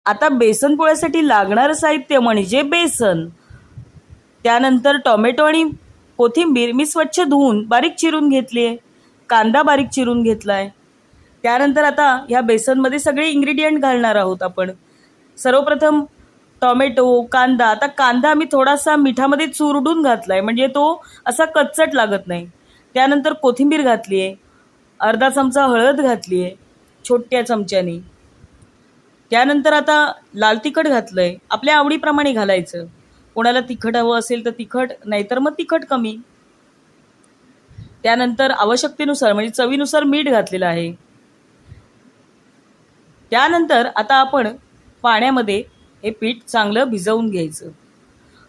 आता बेसन पोळ्यासाठी लागणारं साहित्य म्हणजे बेसन, त्यानंतर टोमॅटो आणि कोथिंबीर मी स्वच्छ धुवून बारीक चिरून घेतली आहे, कांदा बारीक चिरून घेतला आहे. त्यानंतर आता ह्या बेसनमध्ये सगळे इन्ग्रेडियंट घालणार आहोत आपण. सर्वप्रथम टोमॅटो, कांदा. आता कांदा मी थोडासा मिठामध्ये चुरडून घातला आहे म्हणजे तो असा कच्चट लागत नाही. त्यानंतर कोथिंबीर घातली आहे, अर्धा चमचा हळद घातली आहे छोट्या चमच्याने. त्यानंतर आता लाल तिखट घातलं आहे, आपल्या आवडीप्रमाणे घालायचं. कोणाला तिखट हवं असेल तर तिखट, नाहीतर मग तिखट कमी. त्यानंतर आवश्यकतेनुसार म्हणजे चवीनुसार मीठ घातलेलं आहे. त्यानंतर आता आपण पाण्यामध्ये हे पीठ चांगलं भिजवून घ्यायचं.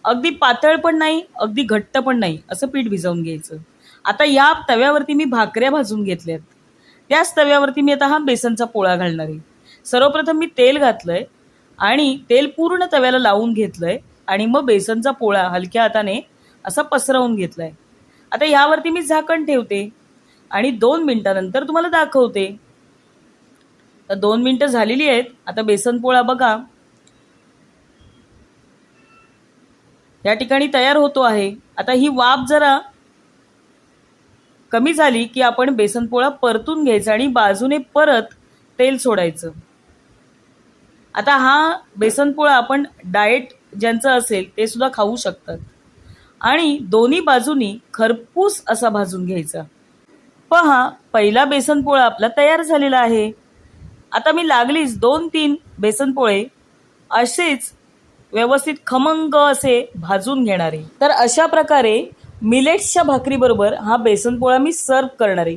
अगदी पातळ पण नाही, अगदी घट्ट पण नाही, असं पीठ भिजवून घ्यायचं. आता या तव्यावरती मी भाकऱ्या भाजून घेतल्यात. त्याच तव्यावरती मी आता हा बेसनचा पोळा घालणार आहे. सर्वप्रथम मी तेल घातलंय आणि तेल पूर्ण तव्याला लावून घेतलंय आणि मग बेसनचा पोळा हलक्या हाताने असा पसरवून घेतलाय. आता यावरती मी झाकण ठेवते आणि 2 मिनिटानंतर तुम्हाला दाखवते. तर 2 मिनिटं झालेली आहेत. आता बेसन पोळा बघा या ठिकाणी तयार होतो आहे. आता ही वाफ जरा कमी झाली की आपण बेसन पोळा परतून घ्यायचा आणि बाजूने परत तेल सोडायचं. आता हा बेसन पोळा आपण डाएट ज्यांचं असेल ते सुद्धा खाऊ शकतात आणि दोन्ही बाजूनी खरपूस असा भाजून घ्यायचा. पहा, पहिला बेसन पोळा आपला तयार झालेला आहे. आता मी लागलीच 2-3 बेसन पोळे असेच व्यवस्थित खमंग असे भाजून घेणारे. तर अशा प्रकारे मिलेट्सच्या भाकरीबरोबर हा बेसन पोळा मी सर्व करणार आहे.